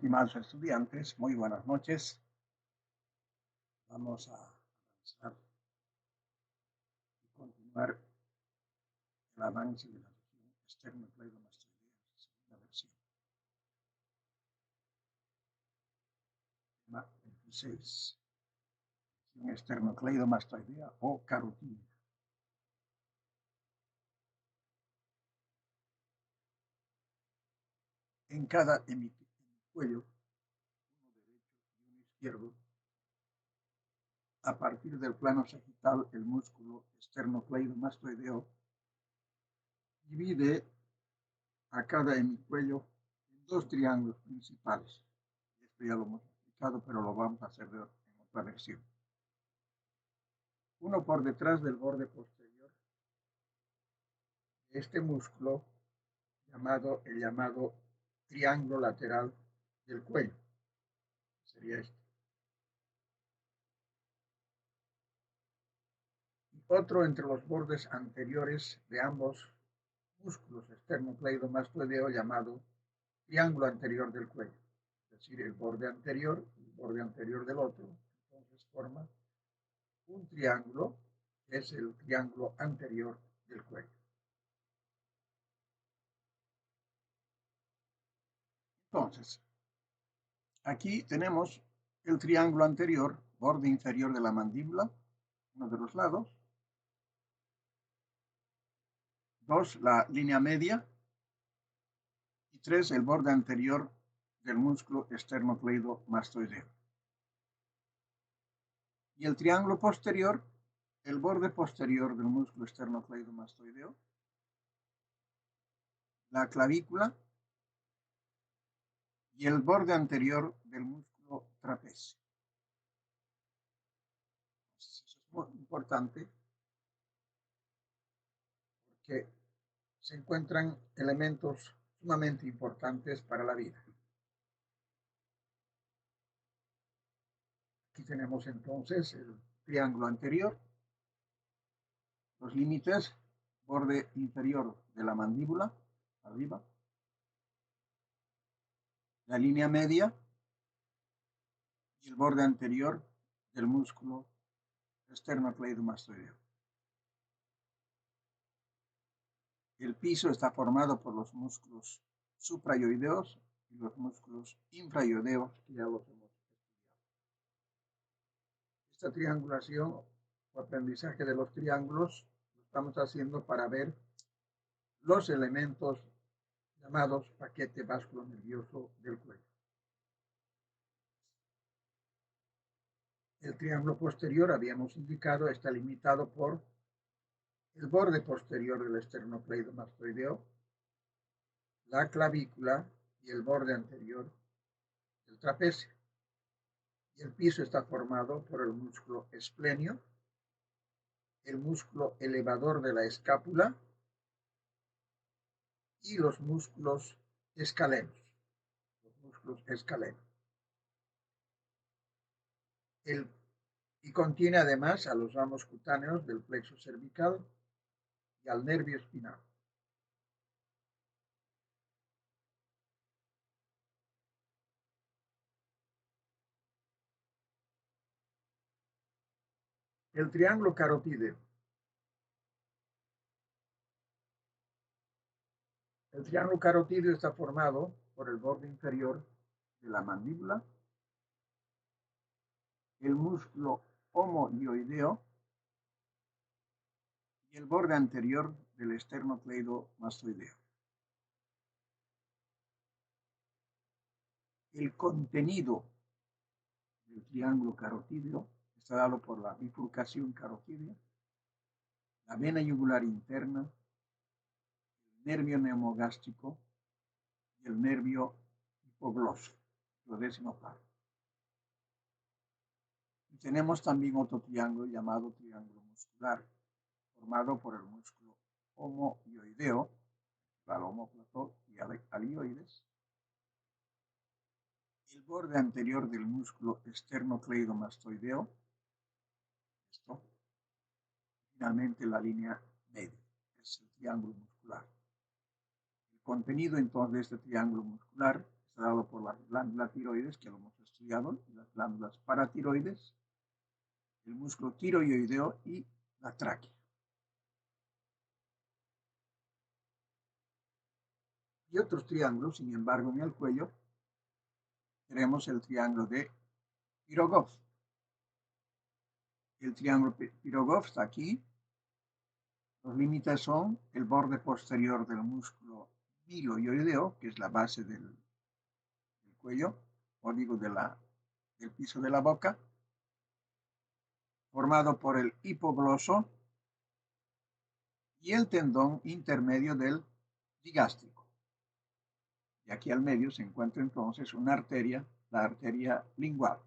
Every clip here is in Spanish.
Estimados estudiantes, muy buenas noches. Vamos a avanzar y continuar el avance de la región esternocleidomastoidea, segunda versión. Tema 26. Región esternocleidomastoidea o carotídea. En cada hemicuello, uno derecho y uno izquierdo, a partir del plano sagital, el músculo esternocleidomastoideo divide a cada hemicuello en dos triángulos principales. Esto ya lo hemos explicado, pero lo vamos a hacer en otra lección. Uno por detrás del borde posterior de este músculo, el llamado triángulo lateral del cuello. Sería este. Y otro entre los bordes anteriores de ambos músculos esternocleidomastoideo llamado triángulo anterior del cuello. Es decir, el borde anterior del otro. Entonces forma un triángulo, que es el triángulo anterior del cuello. Entonces, aquí tenemos el triángulo anterior, borde inferior de la mandíbula, uno de los lados. 2, la línea media. Y 3, el borde anterior del músculo esternocleidomastoideo. Y el triángulo posterior, el borde posterior del músculo esternocleidomastoideo, la clavícula y el borde anterior del músculo trapecio. Entonces, eso es muy importante porque se encuentran elementos sumamente importantes para la vida. Aquí tenemos entonces el triángulo anterior, los límites, borde inferior de la mandíbula, arriba, la línea media y el borde anterior del músculo esternocleidomastoideo. El piso está formado por los músculos suprayoideos y los músculos infrayoideos, que ya los hemos estudiado. Esta triangulación o aprendizaje de los triángulos lo estamos haciendo para ver los elementos llamados paquete vasculonervioso del cuello. El triángulo posterior, habíamos indicado, está limitado por el borde posterior del esternocleidomastoideo, la clavícula y el borde anterior del trapecio. Y el piso está formado por el músculo esplenio, el músculo elevador de la escápula y los músculos escalenos. Y contiene además a los ramos cutáneos del plexo cervical y al nervio espinal. El triángulo carotídeo. El triángulo carotídeo está formado por el borde inferior de la mandíbula, el músculo homoioideo y el borde anterior del esternocleidomastoideo. El contenido del triángulo carotídeo está dado por la bifurcación carotídea, la vena yugular interna, el nervio neumogástrico y el nervio hipogloso, duodécimo paro. Y tenemos también otro triángulo llamado triángulo muscular, formado por el músculo homoioideo, el omóplato y alioides, el borde anterior del músculo esternocleidomastoideo, esto, finalmente la línea media, es el triángulo muscular. El contenido entonces de este triángulo muscular está dado por la glándula tiroides, que lo hemos estudiado, las glándulas paratiroides, el músculo tiroideo y la tráquea. Y otros triángulos, sin embargo, en el cuello tenemos el triángulo de Pirogov. El triángulo Pirogov está aquí. Los límites son el borde posterior del músculo biloioideo, que es la base del cuello, o digo del piso de la boca, formado por el hipogloso y el tendón intermedio del digástrico. Y aquí al medio se encuentra entonces una arteria, la arteria lingual.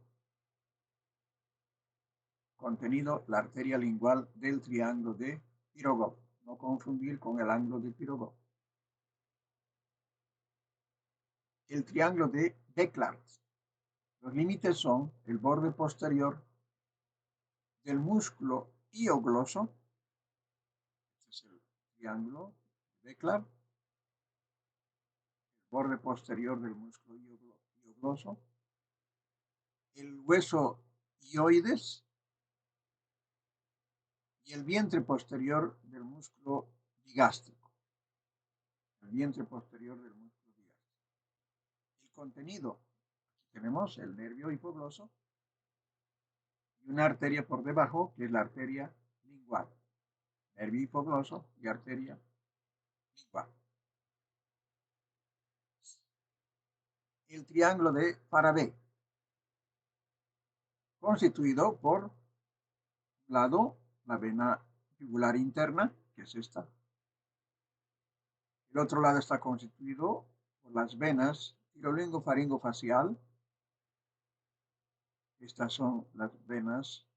Contenido, la arteria lingual del triángulo de Pirogov. No confundir con el ángulo de Pirogov. El triángulo de Beckland. Los límites son el borde posterior del músculo hiogloso. Este es el triángulo de Beckland. El borde posterior del músculo hiogloso. El hueso hioides y el vientre posterior del músculo digástrico. El vientre posterior del músculo digástrico. El contenido, aquí tenemos el nervio hipogloso y una arteria por debajo, que es la arteria lingual. Nervio hipogloso y arteria lingual. El triángulo de Faraday, constituido por un lado la vena yugular interna, que es esta. El otro lado está constituido por las venas tirolingofaringofacial. Estas son las venas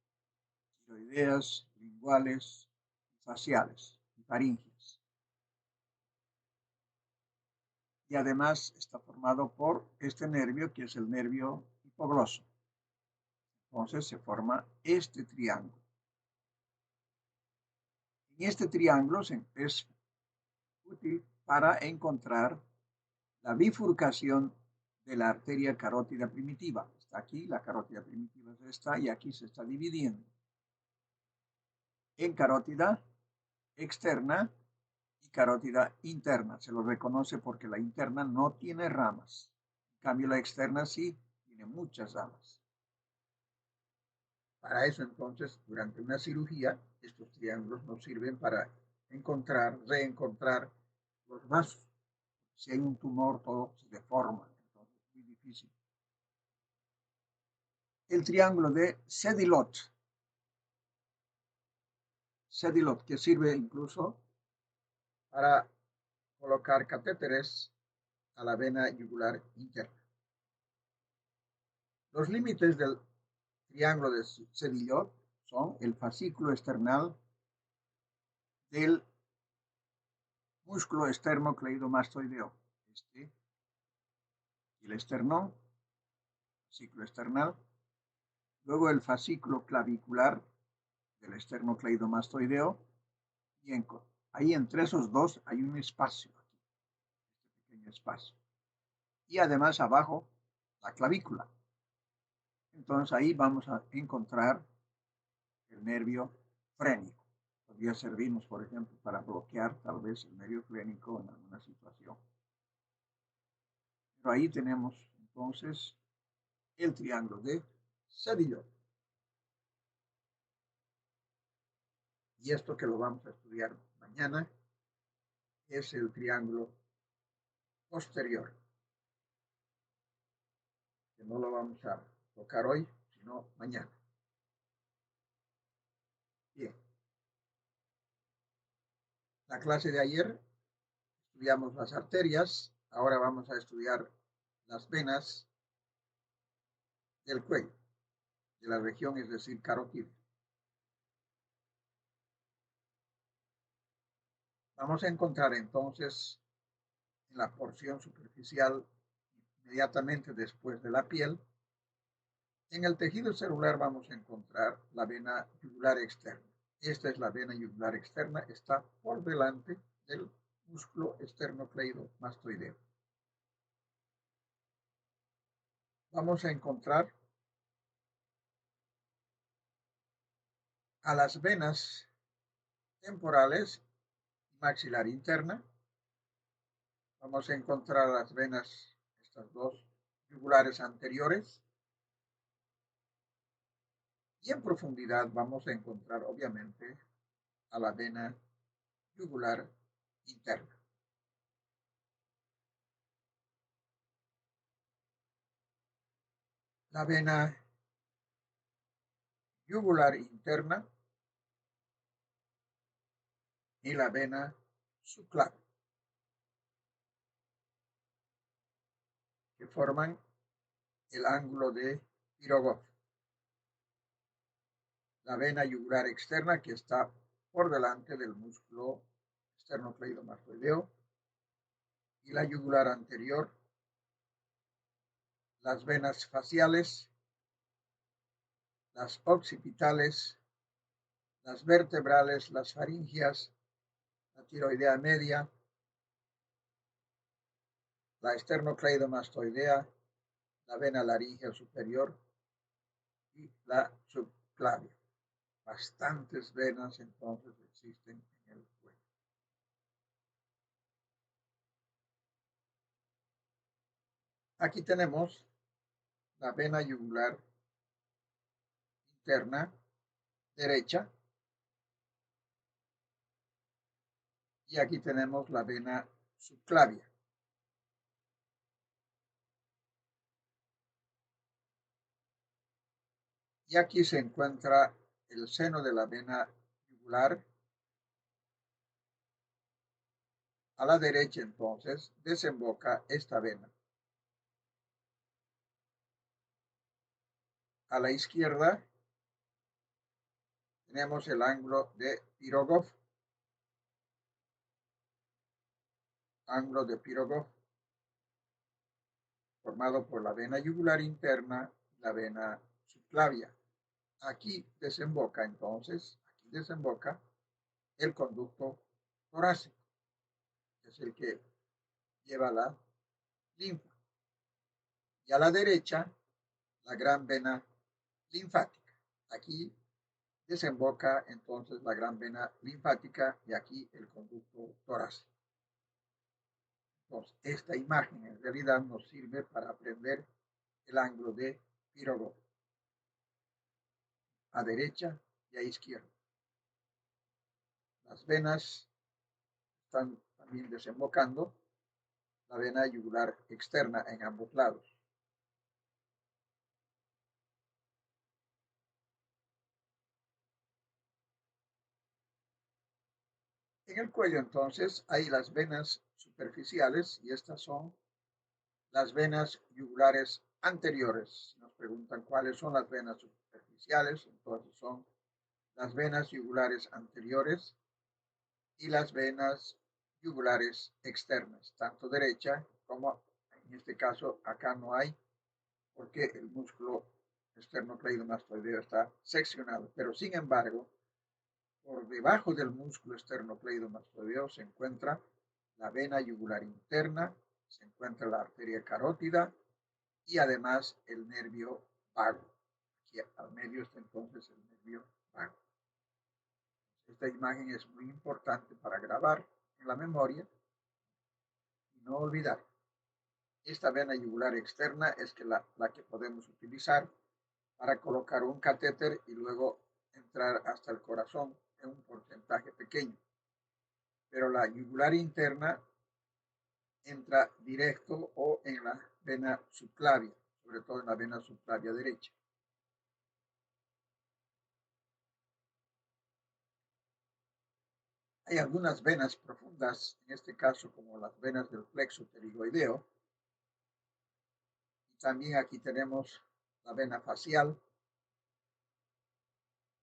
tiroideas, linguales, faciales y faringias. Y además está formado por este nervio, que es el nervio hipogloso. Entonces se forma este triángulo. En este triángulo es útil para encontrar la bifurcación de la arteria carótida primitiva. Está aquí, la carótida primitiva es esta, y aquí se está dividiendo en carótida externa y carótida interna. Se lo reconoce porque la interna no tiene ramas. En cambio, la externa sí tiene muchas ramas. Para eso, entonces, durante una cirugía, estos triángulos nos sirven para reencontrar los vasos. Si hay un tumor, todo se deforma. Entonces, es muy difícil. El triángulo de Sedilot. Sedilot, que sirve incluso para colocar catéteres a la vena yugular interna. Los límites del triángulo de Sedilot son el fascículo external del músculo esternocleidomastoideo, y el esternón, fascículo external, luego el fascículo clavicular del esternocleidomastoideo, y ahí entre esos dos hay un espacio, aquí, este pequeño espacio, y además abajo la clavícula. Entonces ahí vamos a encontrar el nervio frénico. Podría servirnos, por ejemplo, para bloquear tal vez el nervio frénico en alguna situación. Pero ahí tenemos entonces el triángulo de Sedilot. Y esto que lo vamos a estudiar mañana es el triángulo posterior, que no lo vamos a tocar hoy, sino mañana. Bien. La clase de ayer estudiamos las arterias, ahora vamos a estudiar las venas del cuello, de la región, es decir, carótida. Vamos a encontrar entonces en la porción superficial, inmediatamente después de la piel, en el tejido celular vamos a encontrar la vena yugular externa. Esta es la vena yugular externa, está por delante del músculo esternocleidomastoideo. vamos a encontrar a las venas temporales y maxilar interna. Vamos a encontrar las venas, estas dos yugulares anteriores. Y en profundidad vamos a encontrar, obviamente, a la vena yugular interna. La vena yugular interna y la vena subclavia, que forman el ángulo de Pirogov. La vena yugular externa, que está por delante del músculo esternocleidomastoideo, y la yugular anterior, las venas faciales, las occipitales, las vertebrales, las faringias, la tiroidea media, la esternocleidomastoidea, la vena laringea superior y la subclavia. Bastantes venas entonces existen en el cuello. Aquí tenemos la vena yugular interna derecha y aquí tenemos la vena subclavia. Y aquí se encuentra el seno de la vena yugular. A la derecha entonces desemboca esta vena. A la izquierda tenemos el ángulo de Pirogov. Ángulo de Pirogov formado por la vena yugular interna y la vena subclavia. Aquí desemboca entonces, el conducto torácico, que es el que lleva la linfa. Y a la derecha, la gran vena linfática. Aquí desemboca entonces la gran vena linfática y aquí el conducto torácico. Entonces, esta imagen en realidad nos sirve para aprender el ángulo de Pirogov a derecha y a izquierda. Las venas están también desembocando, la vena yugular externa en ambos lados. En el cuello entonces hay las venas superficiales y estas son las venas yugulares anteriores. Nos preguntan cuáles son las venas superficiales, entonces son las venas yugulares anteriores y las venas yugulares externas, tanto derecha como en este caso acá no hay porque el músculo esternocleidomastoideo está seccionado, pero sin embargo por debajo del músculo esternocleidomastoideo se encuentra la vena yugular interna, se encuentra la arteria carótida y además el nervio vago. Aquí al medio está entonces el nervio vago. Esta imagen es muy importante para grabar en la memoria y no olvidar. Esta vena yugular externa es la que podemos utilizar para colocar un catéter y luego entrar hasta el corazón en un porcentaje pequeño. Pero la yugular interna entra directo o en la vena subclavia, sobre todo en la vena subclavia derecha. Hay algunas venas profundas, en este caso como las venas del plexo pterigoideo. Y también aquí tenemos la vena facial,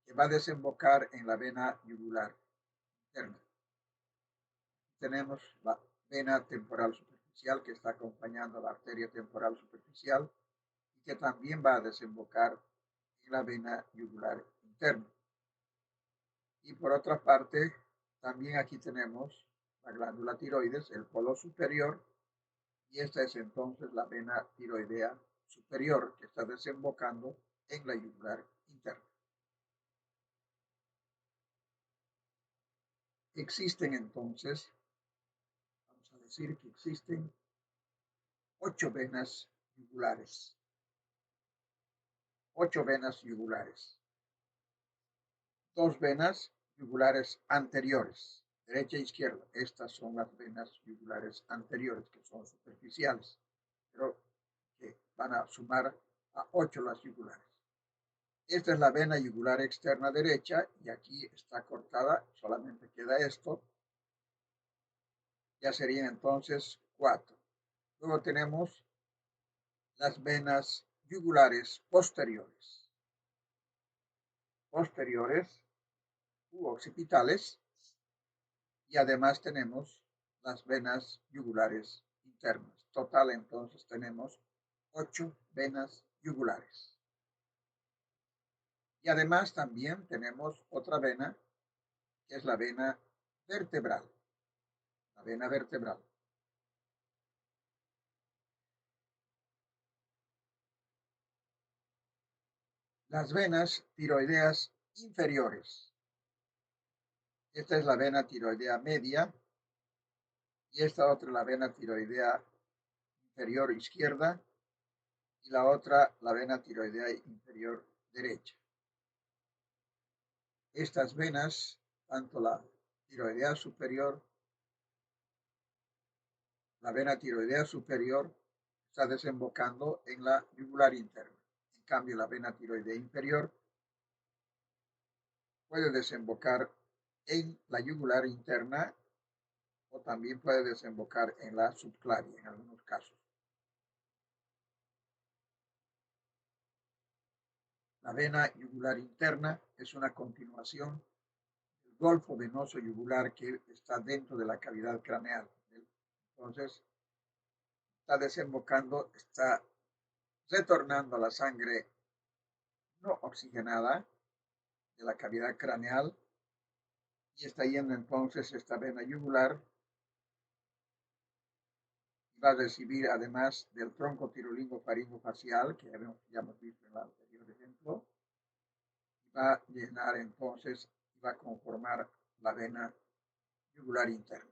que va a desembocar en la vena yugular interna. Tenemos la vena temporal superficial que está acompañando a la arteria temporal superficial y que también va a desembocar en la vena yugular interna. Y por otra parte, también aquí tenemos la glándula tiroides, el polo superior, y esta es entonces la vena tiroidea superior que está desembocando en la yugular interna. Existen entonces, vamos a decir que existen 8 venas yugulares. 8 venas yugulares. 2 venas yugulares anteriores, derecha e izquierda. Estas son las venas yugulares anteriores, que son superficiales, pero que van a sumar a 8 las yugulares. Esta es la vena yugular externa derecha y aquí está cortada, solamente queda esto. Ya serían entonces 4. Luego tenemos las venas yugulares posteriores. Posteriores u occipitales. Y además tenemos las venas yugulares internas. Total, entonces tenemos 8 venas yugulares. Y además también tenemos otra vena, que es la vena vertebral. La vena vertebral. Las venas tiroideas inferiores. Esta es la vena tiroidea media y esta otra la vena tiroidea inferior izquierda y la otra la vena tiroidea inferior derecha. Estas venas, tanto la tiroidea superior, la vena tiroidea superior está desembocando en la yugular interna. En cambio, la vena tiroidea inferior puede desembocar en la yugular interna o también puede desembocar en la subclavia en algunos casos. La vena yugular interna es una continuación del golfo venoso yugular que está dentro de la cavidad craneal. Entonces, está desembocando, está retornando la sangre no oxigenada de la cavidad craneal y está yendo entonces esta vena yugular y va a recibir además del tronco tirolingo faringofacial que ya hemos visto en el anterior ejemplo, va a llenar entonces y va a conformar la vena yugular interna.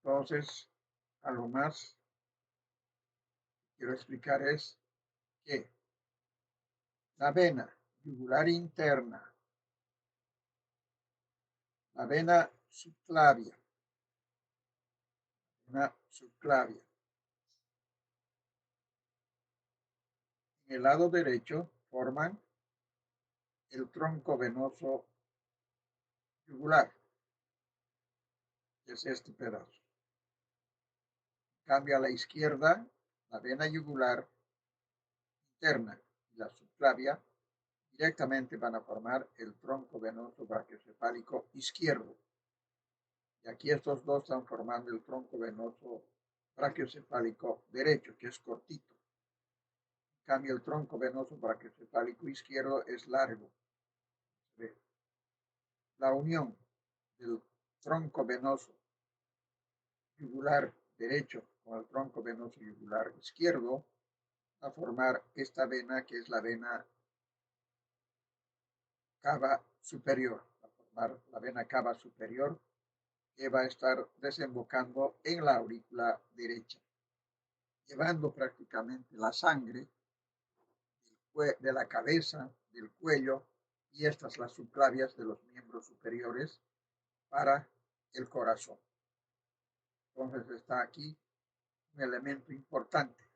Entonces, algo más que quiero explicar es que la vena yugular interna, la vena subclavia, en el lado derecho forman el tronco venoso yugular, que es este pedazo. Cambia a la izquierda, la vena yugular interna y la subclavia directamente van a formar el tronco venoso brachiocefálico izquierdo. Y aquí estos dos están formando el tronco venoso brachiocefálico derecho, que es cortito. En cambio, el tronco venoso brachiocefálico izquierdo es largo. La unión del tronco venoso yugular derecho con el tronco venoso yugular izquierdo va a formar esta vena que es la vena cava superior, va a formar la vena cava superior que va a estar desembocando en la aurícula derecha, llevando prácticamente la sangre de la cabeza, del cuello y estas las subclavias de los miembros superiores para el corazón. Entonces está aquí un elemento importante.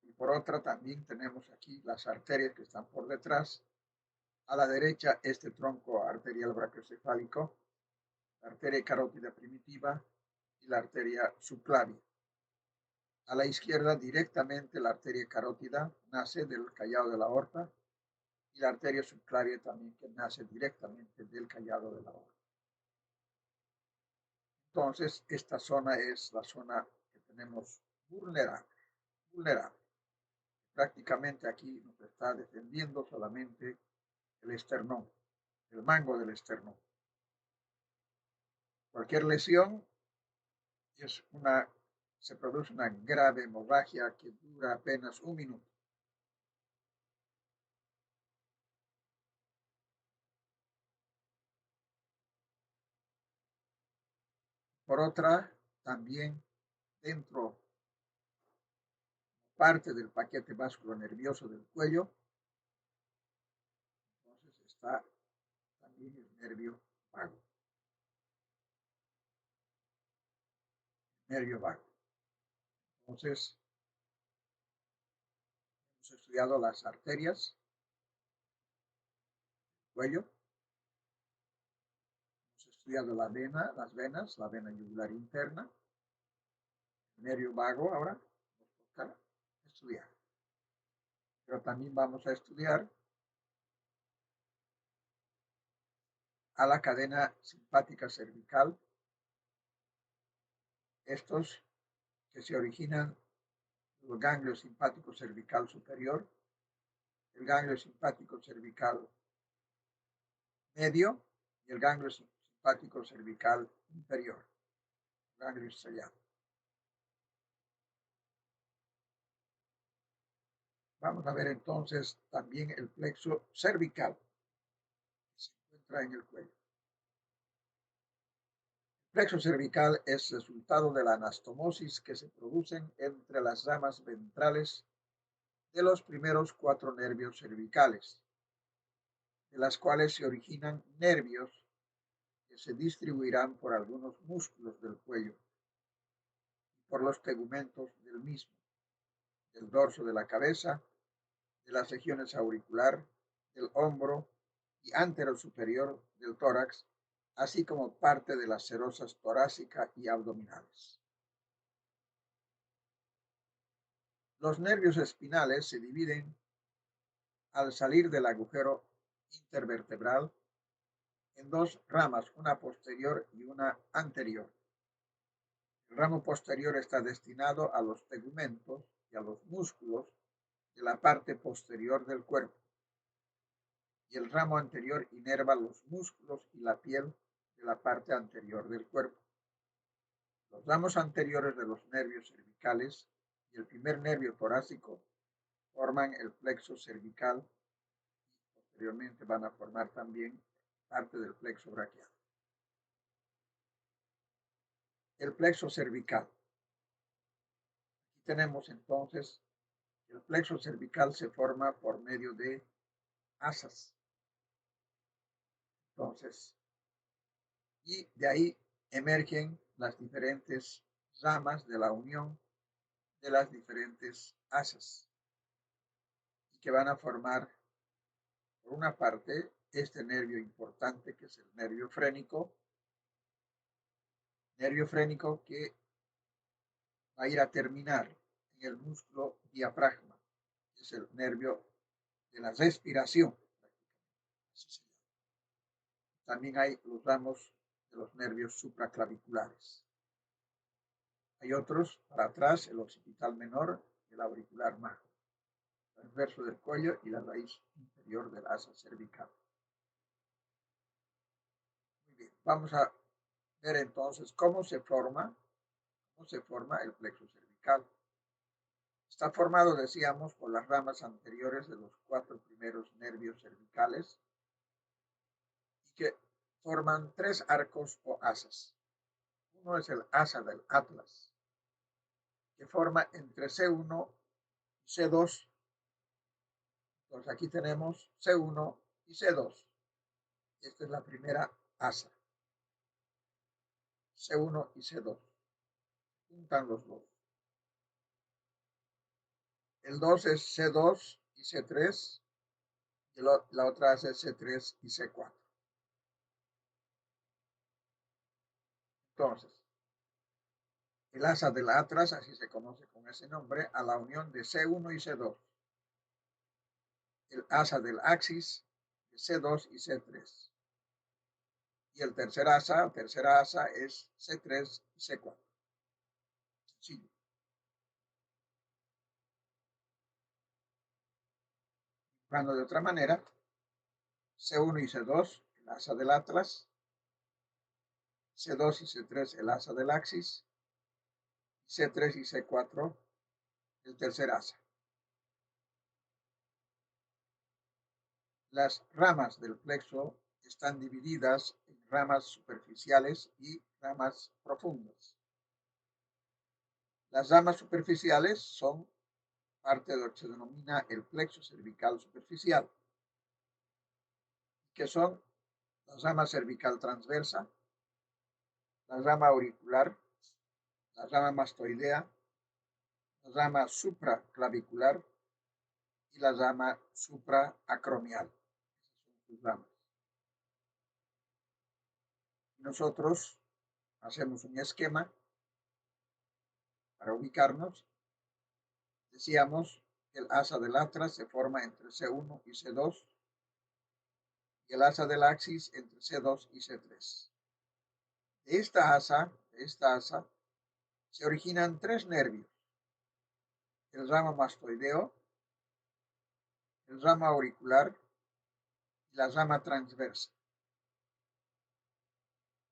Y por otra también tenemos aquí las arterias que están por detrás. A la derecha este tronco arterial brachiocefálico, la arteria carótida primitiva y la arteria subclavia. A la izquierda directamente la arteria carótida nace del callado de la aorta y la arteria subclavia también que nace directamente del callado de la aorta. Entonces esta zona es la zona que tenemos vulnerable. Prácticamente aquí nos está defendiendo solamente el esternón, el mango del esternón. Cualquier lesión se produce una grave hemorragia que dura apenas un minuto. Por otra, también dentro parte del paquete vasculonervioso del cuello, entonces está también el nervio vago. Nervio vago. Entonces, hemos estudiado las arterias, el cuello, hemos estudiado la vena, las venas, la vena yugular interna, el nervio vago ahora nos toca estudiar. Pero también vamos a estudiar a la cadena simpática cervical, estos que se originan del ganglio simpático cervical superior, el ganglio simpático cervical medio y el ganglio simpático cervical inferior, ganglio estrellado. Vamos a ver entonces también el plexo cervical que se encuentra en el cuello. El plexo cervical es resultado de la anastomosis que se producen entre las ramas ventrales de los primeros 4 nervios cervicales, de las cuales se originan nervios que se distribuirán por algunos músculos del cuello y por los tegumentos del mismo, del dorso de la cabeza, de las regiones auricular, del hombro y anterosuperior del tórax, así como parte de las serosas torácica y abdominales. Los nervios espinales se dividen al salir del agujero intervertebral en 2 ramas, una posterior y una anterior. El ramo posterior está destinado a los tegumentos y a los músculos de la parte posterior del cuerpo, y el ramo anterior inerva los músculos y la piel de la parte anterior del cuerpo. Los ramos anteriores de los nervios cervicales y el primer nervio torácico forman el plexo cervical y posteriormente van a formar también parte del plexo braquial. El plexo cervical. Aquí tenemos entonces el plexo cervical se forma por medio de asas. Entonces, y de ahí emergen las diferentes ramas de la unión de las diferentes asas y que van a formar, por una parte, este nervio importante que es el nervio frénico que va a ir a terminar en el músculo diafragma, que es el nervio de la respiración. Así se llama. También hay los ramos de los nervios supraclaviculares. Hay otros para atrás, el occipital menor y el auricular majo, el transverso del cuello y la raíz inferior del asa cervical. Muy bien, vamos a ver entonces cómo se forma el plexo cervical. Está formado, decíamos, por las ramas anteriores de los 4 primeros nervios cervicales y que forman 3 arcos o asas. Uno es el asa del atlas, que forma entre C1 y C2. Entonces aquí tenemos C1 y C2. Esta es la primera asa. C1 y C2. Juntan los dos. El 2 es C2 y C3. Y la otra asa es C3 y C4. Entonces, el asa del atlas, así se conoce con ese nombre, a la unión de C1 y C2. El asa del axis de C2 y C3. Y el tercera asa es C3 y C4. Sencillo. Hablando de otra manera, C1 y C2, el asa del atlas, C2 y C3, el asa del axis, C3 y C4 el tercer asa. Las ramas del plexo están divididas en ramas superficiales y ramas profundas. Las ramas superficiales son parte de lo que se denomina el plexo cervical superficial, que son la rama cervical transversa, la rama auricular, la rama mastoidea, la rama supraclavicular y la rama supraacromial. Esas son sus ramas. Nosotros hacemos un esquema para ubicarnos. Decíamos que el asa del atlas se forma entre C1 y C2 y el asa del axis entre C2 y C3. De esta asa se originan tres nervios: el ramo mastoideo, el rama auricular y la rama transversa.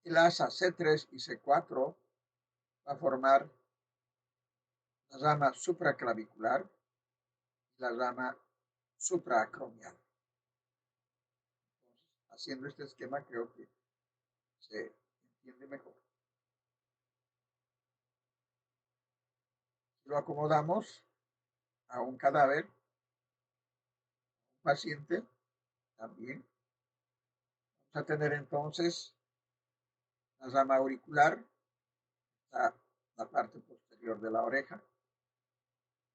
El asa C3 y C4 va a formar la rama supraclavicular y la rama supraacromial. Entonces, haciendo este esquema creo que se entiende mejor. Si lo acomodamos a un cadáver, un paciente, también vamos a tener entonces la rama auricular, la parte posterior de la oreja,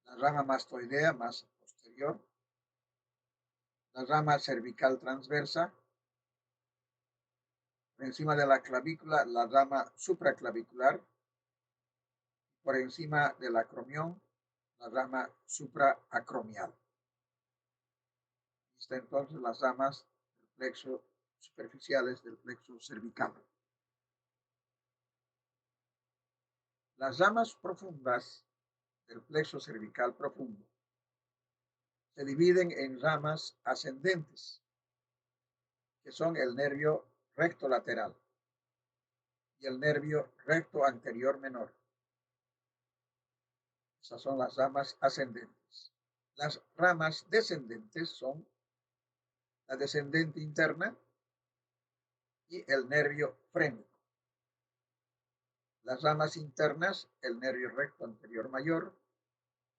la rama mastoidea más posterior, la rama cervical transversa, por encima de la clavícula la rama supraclavicular, por encima del acromión la rama supraacromial. Está entonces las ramas del plexo superficiales del plexo cervical. Las ramas profundas del plexo cervical profundo se dividen en ramas ascendentes, que son el nervio recto lateral y el nervio recto anterior menor. Esas son las ramas ascendentes. Las ramas descendentes son la descendente interna y el nervio frénico. Las ramas internas, el nervio recto anterior mayor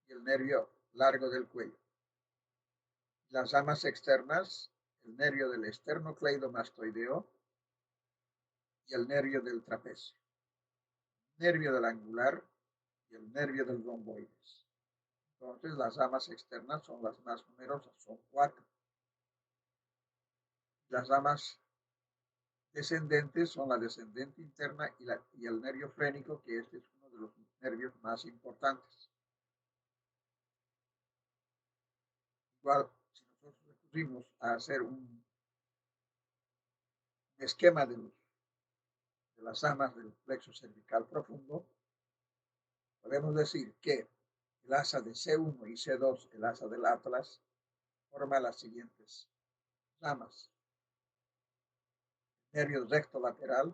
y el nervio largo del cuello. Las ramas externas, el nervio del esternocleidomastoideo y el nervio del trapecio, nervio del angular y el nervio del romboides. Entonces, las ramas externas son las más numerosas, son 4. Las ramas descendentes son la descendente interna y el nervio frénico, que este es uno de los nervios más importantes. Igual, si nosotros recurrimos a hacer un esquema de las ramas del plexo cervical profundo, podemos decir que el asa de C1 y C2, el asa del atlas, forma las siguientes ramas: el nervio recto lateral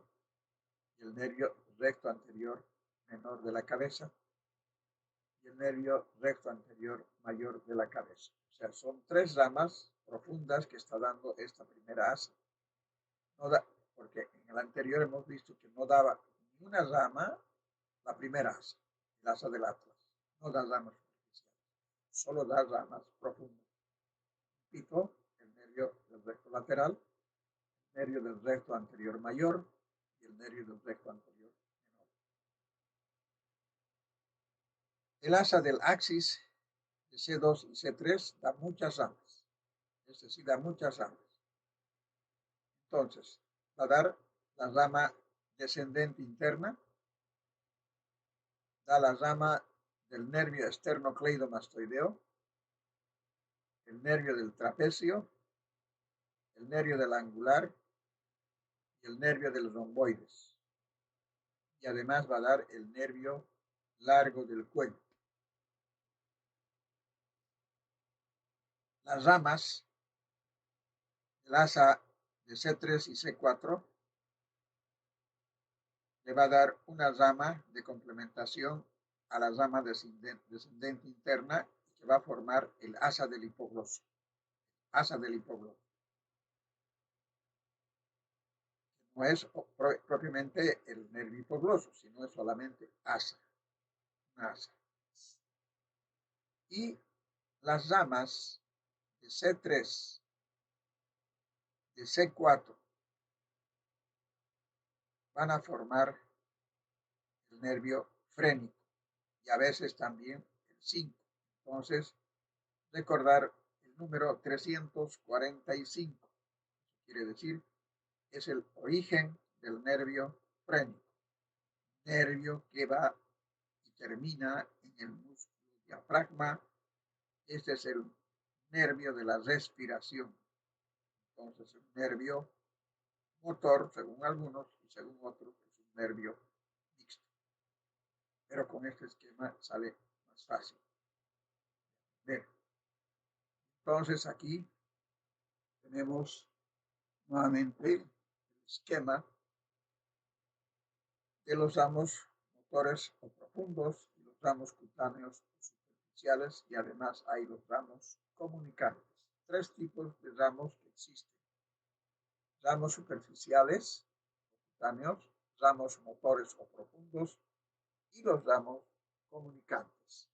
y el nervio recto anterior menor de la cabeza y el nervio recto anterior mayor de la cabeza. O sea, son 3 ramas profundas que está dando esta primera asa. No da, porque en el anterior hemos visto que no daba ni una rama la primera asa, el asa del atlas. No da ramas superficiales, solo da ramas profundas. Repito, el nervio del recto lateral, el nervio del recto anterior mayor y el nervio del recto anterior menor. El asa del axis de C2 y C3 da muchas ramas, es decir, da muchas ramas. Entonces, va a dar la rama descendente interna, da la rama del nervio esternocleidomastoideo, el nervio del trapecio, el nervio del angular y el nervio del romboides. Y además va a dar el nervio largo del cuello. Las ramas del asa de C3 y C4 le va a dar una rama de complementación a la rama descendente interna que va a formar el asa del hipogloso. Asa del hipogloso. No es propiamente el nervio hipogloso, sino es solamente asa. Una asa. Y las ramas de C3, de C4, van a formar el nervio frénico y a veces también el 5. Entonces, recordar el número 345, quiere decir, es el origen del nervio frénico, nervio que va y termina en el músculo diafragma. Este es el nervio de la respiración. Entonces, un nervio motor, según algunos, y según otros, es un nervio mixto. Pero con este esquema sale más fácil ver. Entonces, aquí tenemos nuevamente el esquema de los ramos motores o profundos y los ramos cutáneos o superficiales, y además hay los ramos comunicantes. 3 tipos de ramos que existen: ramos superficiales o cutáneos, ramos motores o profundos y los ramos comunicantes.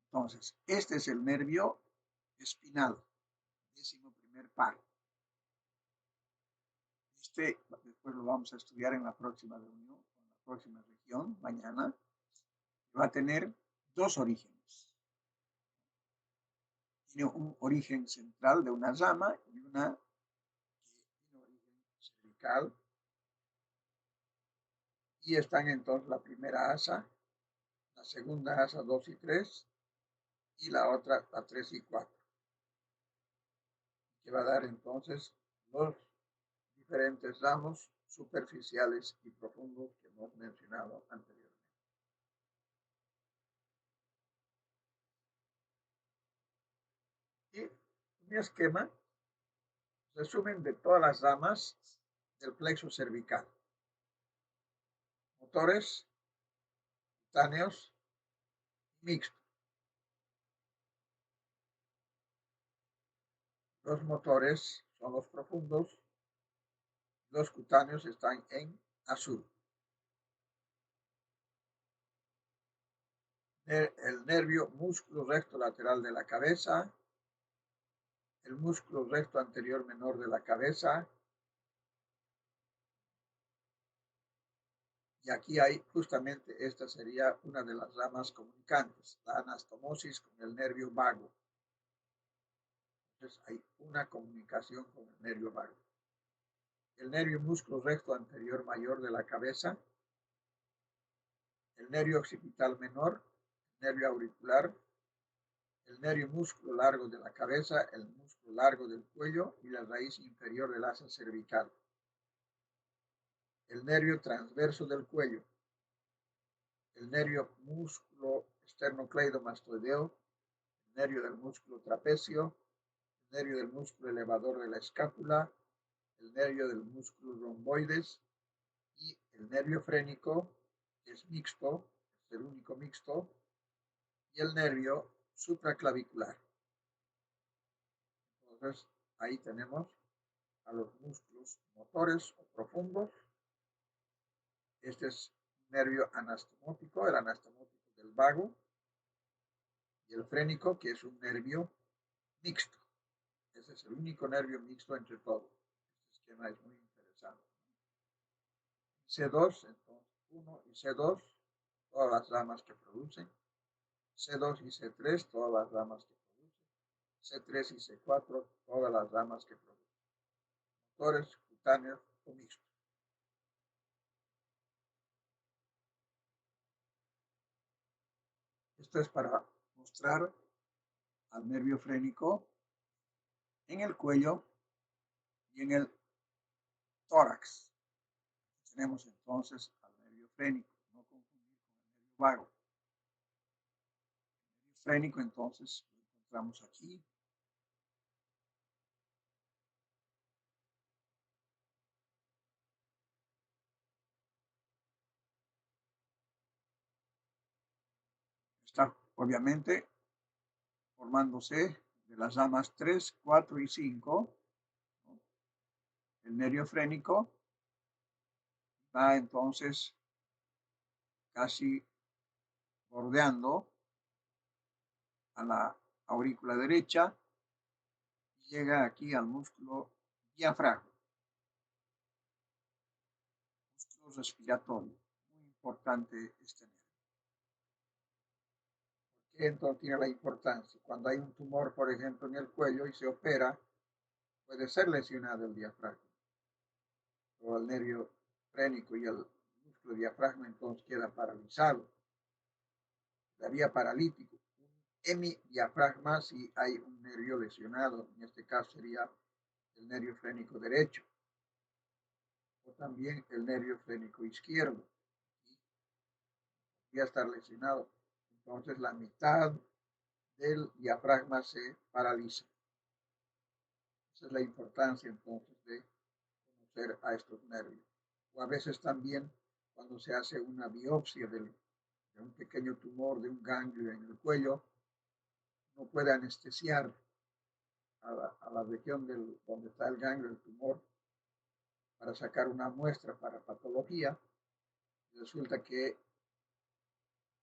Entonces, este es el nervio espinal, 11º par. Después lo vamos a estudiar en la próxima reunión, en la próxima región, mañana. Va a tener 2 orígenes. Tiene un origen central de una rama y un origen cervical. Y están entonces la primera asa, la segunda asa 2 y 3, y la otra la 3 y 4, que va a dar entonces los diferentes ramos superficiales y profundos que hemos mencionado anteriormente. Y mi esquema, resumen de todas las ramas del plexo cervical: motores, cutáneos, mixtos. Los motores son los profundos, los cutáneos están en azul. El nervio músculo recto lateral de la cabeza, el músculo recto anterior menor de la cabeza, y aquí hay justamente, esta sería una de las ramas comunicantes, la anastomosis con el nervio vago. Entonces hay una comunicación con el nervio vago. El nervio músculo recto anterior mayor de la cabeza, el nervio occipital menor, el nervio auricular, el nervio músculo largo de la cabeza, el músculo largo del cuello y la raíz inferior del asa cervical. El nervio transverso del cuello, el nervio músculo esternocleidomastoideo, el nervio del músculo trapecio, el nervio del músculo elevador de la escápula, el nervio del músculo romboides y el nervio frénico, que es mixto, es el único mixto, y el nervio supraclavicular. Entonces, ahí tenemos a los músculos motores o profundos. Este es un nervio anastomótico, el anastomótico del vago, y el frénico, que es un nervio mixto. Ese es el único nervio mixto entre todos. Este esquema es muy interesante. C2, entonces 1 y C2, todas las ramas que producen. C2 y C3, todas las ramas que producen. C3 y C4, todas las ramas que producen. Motores, cutáneos o mixtos. Esto es para mostrar al nervio frénico en el cuello y en el tórax. Tenemos entonces al nervio frénico, no confundir con el nervio vago. El nervio frénico entonces lo encontramos aquí. obviamente formándose de las ramas 3, 4 y 5, ¿no? El nervio frénico va entonces casi bordeando a la aurícula derecha y llega aquí al músculo diafragma, músculo respiratorio. Muy importante este nervio. ¿Por qué entonces tiene la importancia? Cuando hay un tumor, por ejemplo, en el cuello y se opera, puede ser lesionado el diafragma. O el nervio frénico y el músculo diafragma entonces queda paralizado, quedaría paralítico. Un hemidiafragma si hay un nervio lesionado, en este caso sería el nervio frénico derecho, o también el nervio frénico izquierdo, y podría estar lesionado. Entonces la mitad del diafragma se paraliza. Esa es la importancia entonces de conocer a estos nervios. O a veces también cuando se hace una biopsia de un pequeño tumor, de un ganglio en el cuello, no puede anestesiar a la región donde está el ganglio, el tumor, para sacar una muestra para patología. Resulta que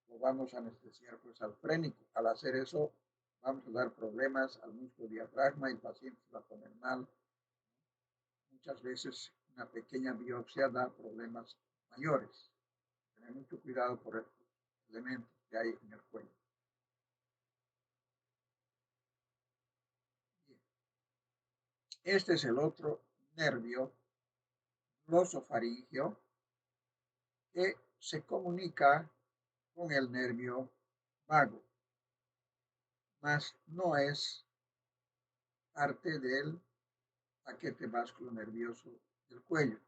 lo vamos a anestesiar pues al frénico. Al hacer eso, vamos a dar problemas al músculo diafragma y el paciente va a poner mal. Muchas veces una pequeña biopsia da problemas mayores. Tener mucho cuidado por estos elementos que hay en el cuello. Bien. Este es el otro nervio glosofaringeo que se comunica con el nervio vago, mas no es parte del paquete vasculonervioso del cuello,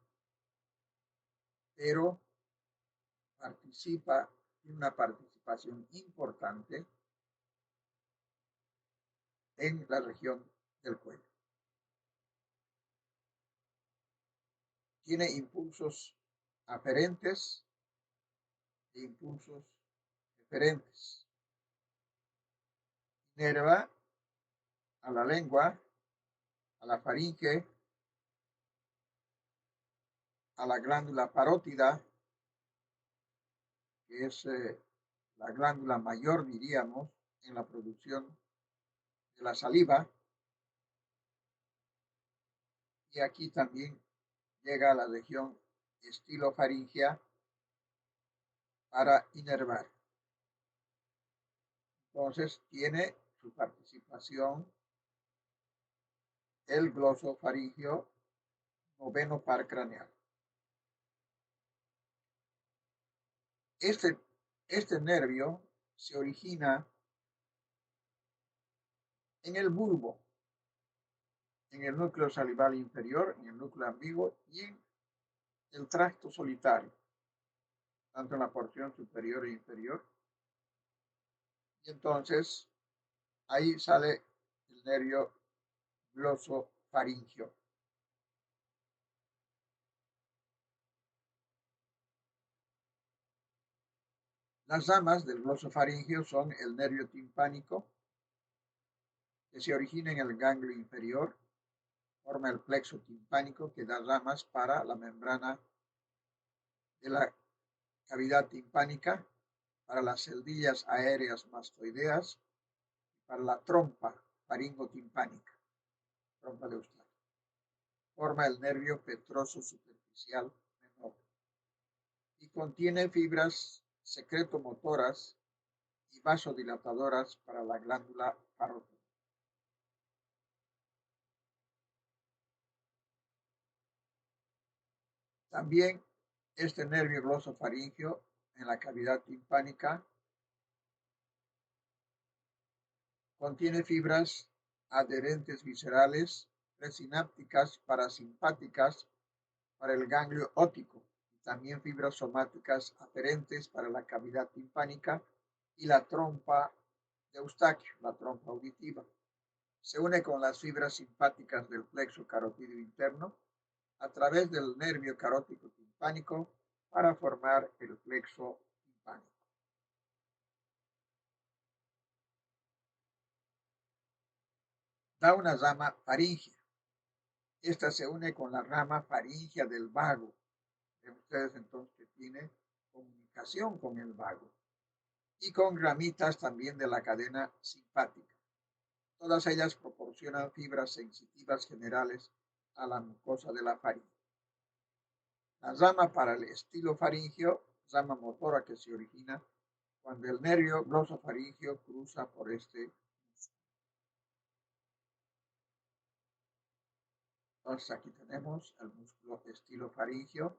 pero tiene una participación importante en la región del cuello. Tiene impulsos aferentes e impulsos eferentes. Inerva a la lengua, a la faringe, a la glándula parótida, que es la glándula mayor, diríamos, en la producción de la saliva. Y aquí también llega a la región estilofaringea para inervar. Entonces tiene su participación el glosofaringeo noveno par craneal. Este nervio se origina en el bulbo, en el núcleo salival inferior, en el núcleo ambiguo y en el tracto solitario, tanto en la porción superior e inferior. Y entonces ahí sale el nervio glosofaringeo. Las ramas del glosofaringeo son el nervio timpánico, que se origina en el ganglio inferior, forma el plexo timpánico que da ramas para la membrana de la cavidad timpánica, para las celdillas aéreas mastoideas, para la trompa faringotimpánica, trompa de Eustaquio. Forma el nervio petroso superficial menor y contiene fibras secretomotoras y vasodilatadoras para la glándula parótida. También este nervio glosofaringeo en la cavidad timpánica contiene fibras adherentes viscerales, presinápticas, parasimpáticas para el ganglio óptico y también fibras somáticas aferentes para la cavidad timpánica y la trompa de Eustaquio, la trompa auditiva. Se une con las fibras simpáticas del plexo carotídeo interno a través del nervio carótico timpánico para formar el plexo timpánico. da una rama faríngea. Esta se une con la rama faríngea del vago. Ustedes entonces que tiene comunicación con el vago y con ramitas también de la cadena simpática. Todas ellas proporcionan fibras sensitivas generales a la mucosa de la faringe. La rama para el estilo faríngeo, rama motora que se origina cuando el nervio glosofaríngeo cruza por este músculo. Entonces aquí tenemos el músculo estilofaríngeo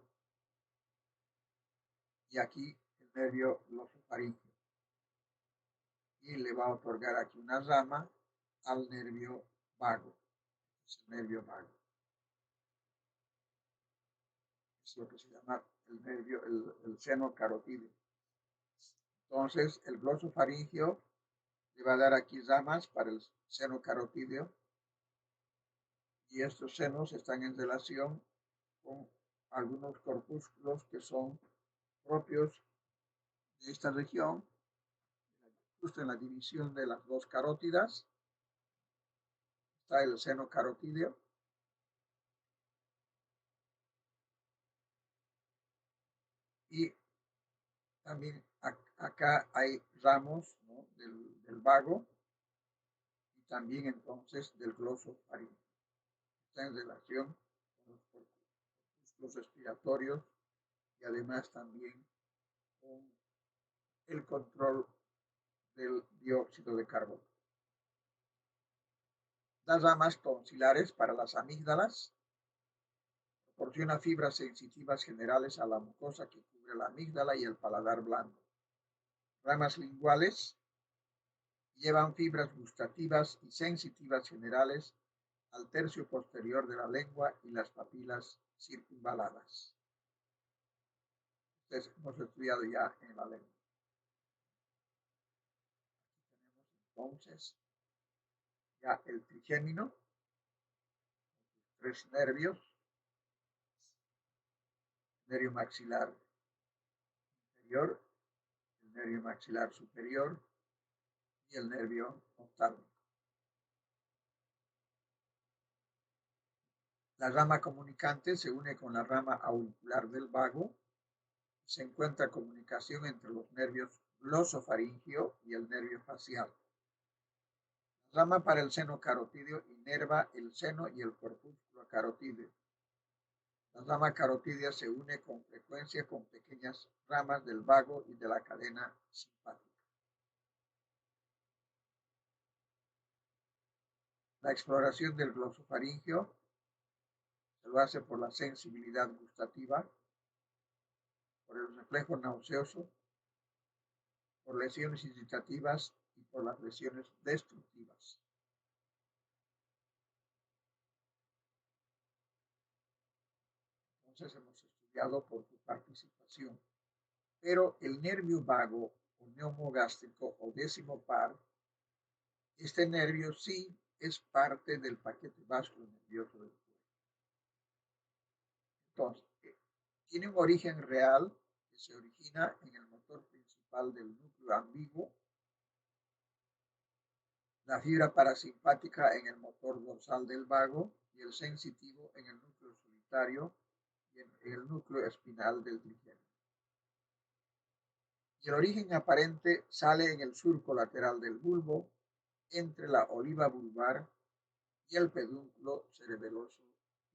y aquí el nervio glosofaríngeo. Y le va a otorgar aquí una rama al nervio vago. Es el nervio vago. Es lo que se llama el nervio, el seno carotídeo. Entonces el glosofaríngeo le va a dar aquí ramas para el seno carotídeo y estos senos están en relación con algunos corpúsculos que son propios de esta región, justo en la división de las dos carótidas está el seno carotídeo y también acá hay ramos, ¿no?, del vago y también entonces del glosofaríngeo. Está en relación con los corpúsculos respiratorios y además también con el control del dióxido de carbono. Las ramas tonsilares para las amígdalas proporciona fibras sensitivas generales a la mucosa que cubre la amígdala y el paladar blando. Ramas linguales llevan fibras gustativas y sensitivas generales al tercio posterior de la lengua y las papilas circunvaladas. Entonces, hemos estudiado ya en la lengua. Tenemos entonces ya el trigémino, 3 nervios, nervio maxilar inferior, el nervio maxilar superior y el nervio oftálmico. La rama comunicante se une con la rama auricular del vago. Se encuentra comunicación entre los nervios glosofaríngeo y el nervio facial. La rama para el seno carotídeo inerva el seno y el corpúsculo carotídeo. La rama carotídea se une con frecuencia con pequeñas ramas del vago y de la cadena simpática. La exploración del glosofaríngeo se lo hace por la sensibilidad gustativa, por el reflejo nauseoso, por lesiones irritativas y por las lesiones destructivas. Entonces hemos estudiado por tu participación. Pero el nervio vago o neumogástrico o décimo par, este nervio sí es parte del paquete vasculonervioso del cuerpo. Entonces, tiene un origen real que se origina en el motor principal del núcleo ambiguo, la fibra parasimpática en el motor dorsal del vago y el sensitivo en el núcleo solitario y en el núcleo espinal del trigémino. Y el origen aparente sale en el surco lateral del bulbo, entre la oliva vulvar y el pedúnculo cerebeloso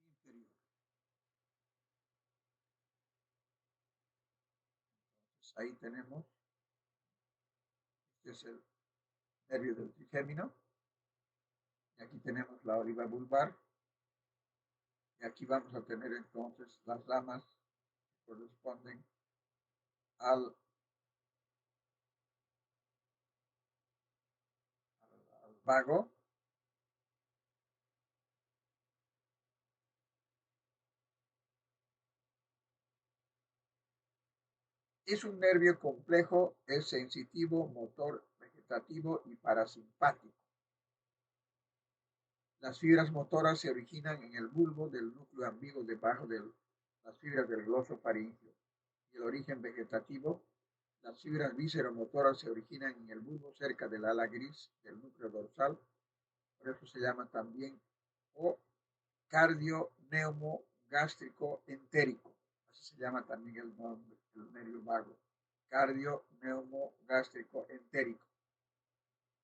inferior. Entonces, ahí tenemos, este es el nervio del trigémino, y aquí tenemos la oliva vulvar, y aquí vamos a tener entonces las ramas que corresponden al vago. Es un nervio complejo, es sensitivo, motor, vegetativo y parasimpático. Las fibras motoras se originan en el bulbo del núcleo ambiguo debajo de las fibras del glosofaríngeo. Y el origen vegetativo, las fibras visceromotoras se originan en el bulbo cerca del ala gris del núcleo dorsal, por eso se llama también, o cardio-neumogástrico entérico, así se llama también el nombre, el nervio vago, cardio-neumogástrico entérico.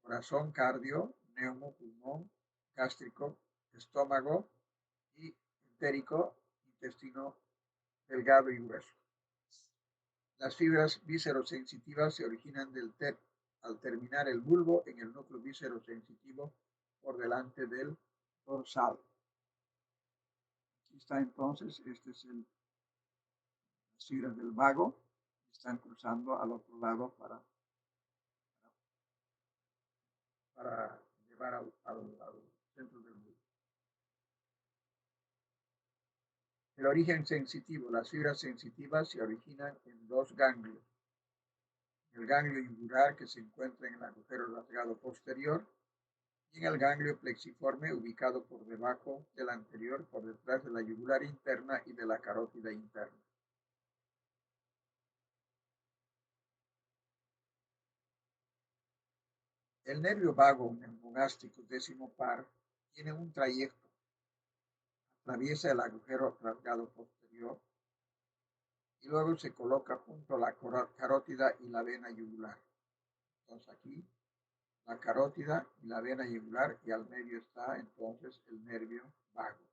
Corazón, cardio, neumo, pulmón, gástrico, estómago y entérico, intestino delgado y grueso. Las fibras viscerosensitivas se originan al terminar el bulbo en el núcleo viscerosensitivo por delante del dorsal. Aquí está entonces, este es las fibras del vago, están cruzando al otro lado para llevar al centro del bulbo. El origen sensitivo. Las fibras sensitivas se originan en dos ganglios. El ganglio yugular, que se encuentra en el agujero rasgado posterior, y en el ganglio plexiforme, ubicado por debajo del anterior, por detrás de la yugular interna y de la carótida interna. El nervio vago neumogástrico décimo par tiene un trayecto. Atraviesa el agujero rasgado posterior y luego se coloca junto a la carótida y la vena yugular. Entonces aquí la carótida y la vena yugular, y al medio está entonces el nervio vago.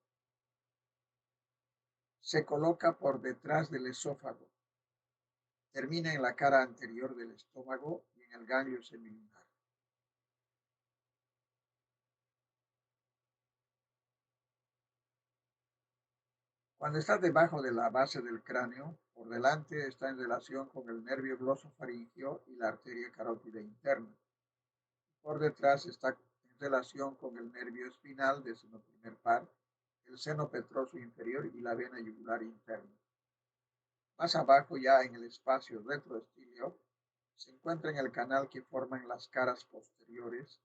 Se coloca por detrás del esófago, termina en la cara anterior del estómago y en el ganglio semilunar. Cuando está debajo de la base del cráneo, por delante está en relación con el nervio glosofaringeo y la arteria carótida interna. Por detrás está en relación con el nervio espinal, decimoprimer par, el seno petroso inferior y la vena yugular interna. Más abajo, ya en el espacio retroestilio, se encuentra en el canal que forman las caras posteriores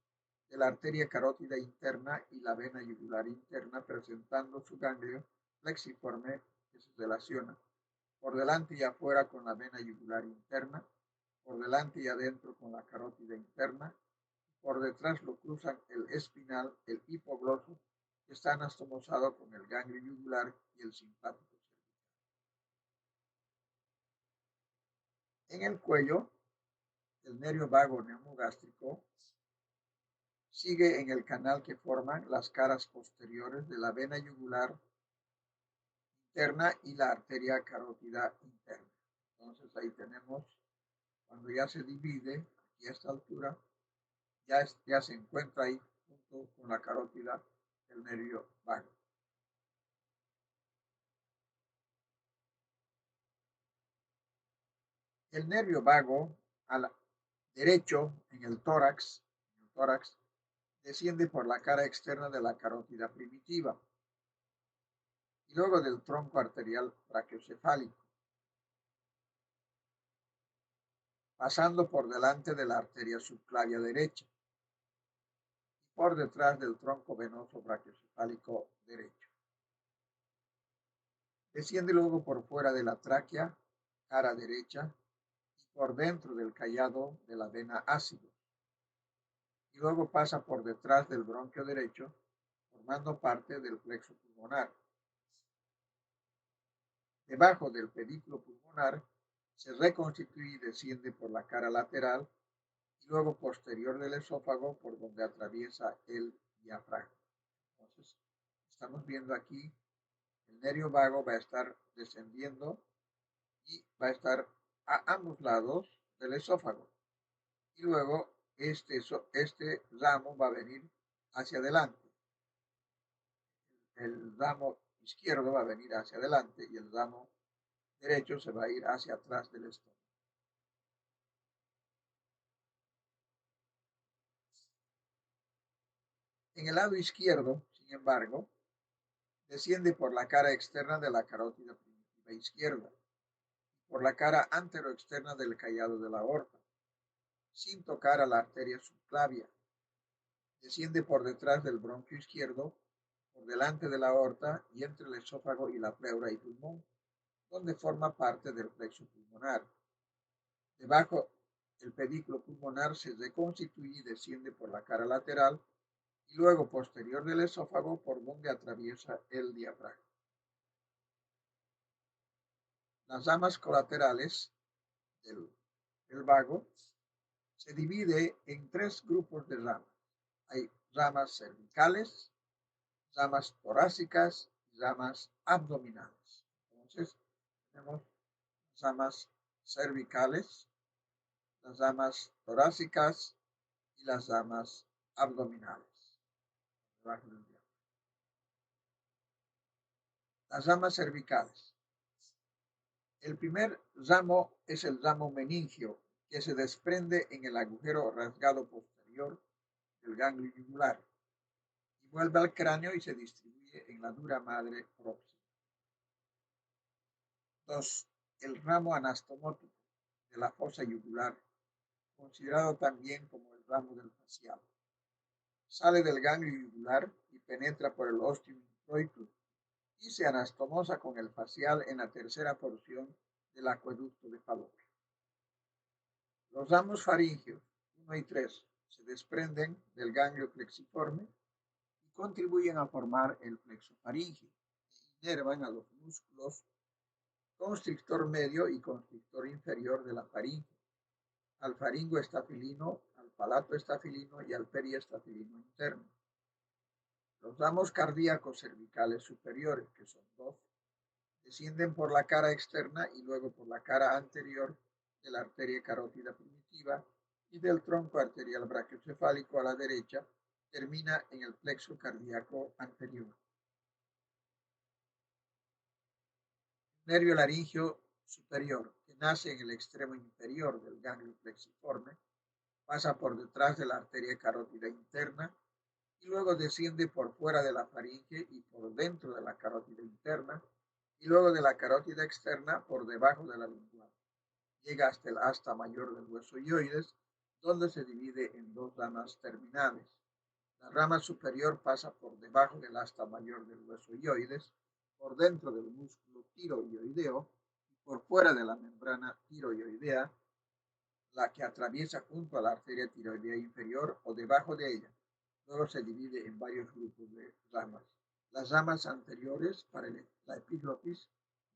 de la arteria carótida interna y la vena yugular interna, presentando su ganglio plexiforme que se relaciona por delante y afuera con la vena yugular interna, por delante y adentro con la carótida interna, por detrás lo cruzan el espinal, el hipogloso, que está anastomosado con el ganglio yugular y el simpático cervical. En el cuello, el nervio vago neumogástrico sigue en el canal que forman las caras posteriores de la vena yugular interna y la arteria carótida interna. Entonces ahí tenemos, cuando ya se divide, aquí a esta altura, ya se encuentra ahí junto con la carótida el nervio vago. El nervio vago al derecho en el tórax desciende por la cara externa de la carótida primitiva y luego del tronco arterial brachiocefálico, pasando por delante de la arteria subclavia derecha y por detrás del tronco venoso brachiocefálico derecho. Desciende luego por fuera de la tráquea, cara derecha, y por dentro del callado de la vena ácido, y luego pasa por detrás del bronquio derecho, formando parte del plexo pulmonar. Debajo del pedículo pulmonar se reconstituye y desciende por la cara lateral y luego posterior del esófago, por donde atraviesa el diafragma. Entonces, estamos viendo aquí, el nervio vago va a estar descendiendo y va a estar a ambos lados del esófago. Y luego este ramo va a venir hacia adelante. El ramo izquierdo va a venir hacia adelante y el ramo derecho se va a ir hacia atrás del estómago. En el lado izquierdo, sin embargo, desciende por la cara externa de la carótida primitiva izquierda, por la cara anteroexterna del callado de la aorta, sin tocar a la arteria subclavia. Desciende por detrás del bronquio izquierdo, por delante de la aorta y entre el esófago y la pleura y pulmón, donde forma parte del plexo pulmonar. Debajo, el pedículo pulmonar se reconstituye y desciende por la cara lateral y luego posterior del esófago por donde atraviesa el diafragma. Las ramas colaterales del vago se divide en tres grupos de ramas. Hay ramas cervicales, ramas torácicas y ramas abdominales. Entonces, tenemos las ramas cervicales, las ramas torácicas y las ramas abdominales. Las ramas cervicales. El primer ramo es el ramo meningio, que se desprende en el agujero rasgado posterior del ganglio yugular y vuelve al cráneo y se distribuye en la dura madre próxima. 2. El ramo anastomótico de la fosa yugular, considerado también como el ramo del facial. Sale del ganglio yugular y penetra por el ostium introitus y se anastomosa con el facial en la tercera porción del acueducto de Falopio. Los ramos faringeos 1 y 3 se desprenden del ganglio plexiforme y contribuyen a formar el plexo faríngeo. Inervan a los músculos constrictor medio y constrictor inferior de la faringe, al faringo estafilino, al palato estafilino y al periestafilino interno. Los ramos cardíacos cervicales superiores, que son 2, descienden por la cara externa y luego por la cara anterior de la arteria carótida primitiva y del tronco arterial brachiocefálico a la derecha, termina en el plexo cardíaco anterior. Nervio laringio superior, que nace en el extremo inferior del ganglio plexiforme, pasa por detrás de la arteria carótida interna y luego desciende por fuera de la faringe y por dentro de la carótida interna y luego de la carótida externa por debajo de la lingual. Llega hasta el asta mayor del hueso hioides, donde se divide en dos ramas terminales. La rama superior pasa por debajo del asta mayor del hueso hioides, por dentro del músculo tiroideo y por fuera de la membrana tiroidea, la que atraviesa junto a la arteria tiroidea inferior o debajo de ella. Luego se divide en varios grupos de ramas. Las ramas anteriores para la epiglotis,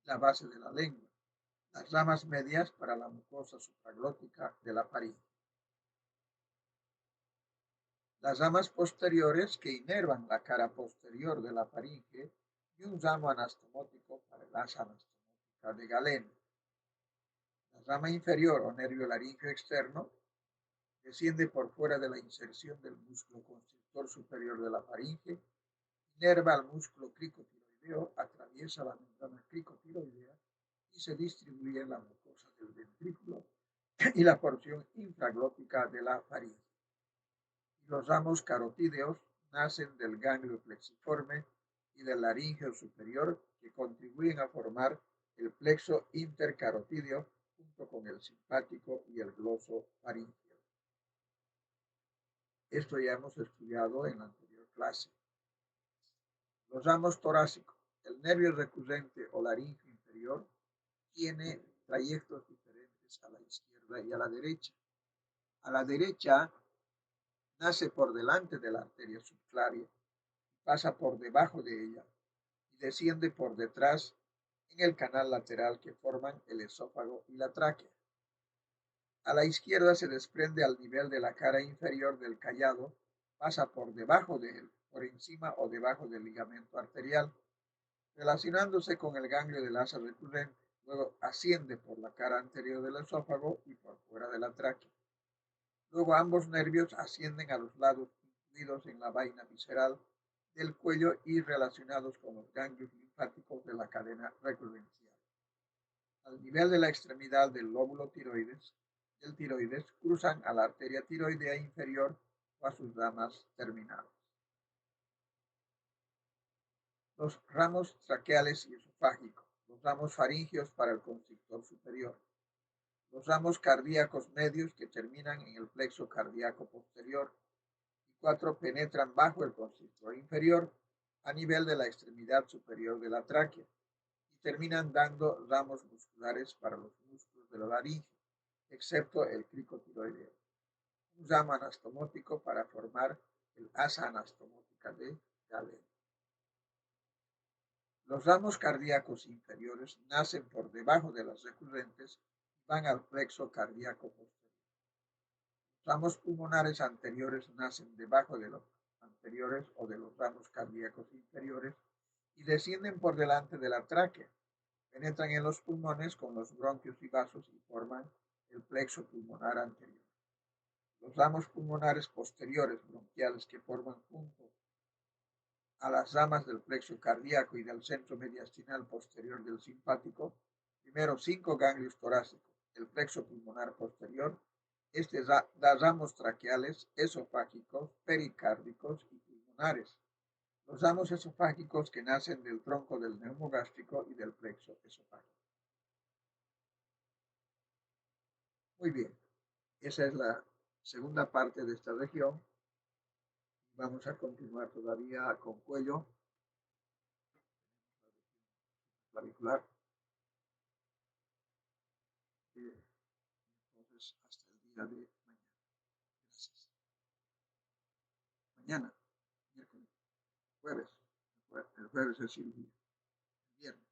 la base de la lengua. Las ramas medias para la mucosa supraglótica de la faringe. Las ramas posteriores que inervan la cara posterior de la faringe y un ramo anastomótico para el asa anastomótica de Galeno. La rama inferior o nervio laringio externo desciende por fuera de la inserción del músculo constrictor superior de la faringe, inerva al músculo cricotiroideo, atraviesa la membrana cricotiroidea y se distribuye en la mucosa del ventrículo y la porción infraglótica de la faringe. Los ramos carotídeos nacen del ganglio plexiforme y del laringio superior, que contribuyen a formar el plexo intercarotídeo junto con el simpático y el gloso faríngeo. Esto ya hemos estudiado en la anterior clase. Los ramos torácicos. El nervio recurrente o laringio inferior tiene trayectos diferentes a la izquierda y a la derecha. A la derecha nace por delante de la arteria subclavia, pasa por debajo de ella y desciende por detrás en el canal lateral que forman el esófago y la tráquea. A la izquierda se desprende al nivel de la cara inferior del callado, pasa por debajo de él, por encima o debajo del ligamento arterial, relacionándose con el ganglio del asa recurrente. Luego asciende por la cara anterior del esófago y por fuera de la tráquea. Luego ambos nervios ascienden a los lados incluidos en la vaina visceral del cuello y relacionados con los ganglios linfáticos de la cadena recurrencial. Al nivel de la extremidad del lóbulo del tiroides cruzan a la arteria tiroidea inferior o a sus ramas terminales. Los ramos traqueales y esofágicos, los ramos faringeos para el constrictor superior, los ramos cardíacos medios que terminan en el plexo cardíaco posterior, 4 penetran bajo el constrictor inferior a nivel de la extremidad superior de la tráquea y terminan dando ramos musculares para los músculos de la laringe, excepto el cricotiroideo. Un ramo anastomótico para formar el asa anastomótica de Galen. Los ramos cardíacos inferiores nacen por debajo de las recurrentes y van al plexo cardíaco posterior. Los ramos pulmonares anteriores nacen debajo de los anteriores o de los ramos cardíacos inferiores y descienden por delante de la tráquea. Penetran en los pulmones con los bronquios y vasos y forman el plexo pulmonar anterior. Los ramos pulmonares posteriores bronquiales que forman junto a las ramas del plexo cardíaco y del centro mediastinal posterior del simpático, primero 5 ganglios torácicos, el plexo pulmonar posterior, este da ramos traqueales, esofágicos, pericárdicos y pulmonares. Los ramos esofágicos que nacen del tronco del neumogástrico y del plexo esofágico. Muy bien, esa es la segunda parte de esta región. Vamos a continuar todavía con cuello clavicular. Entonces, hasta el día de mañana. Gracias. Mañana, miércoles, jueves. El jueves es cirugía. El viernes.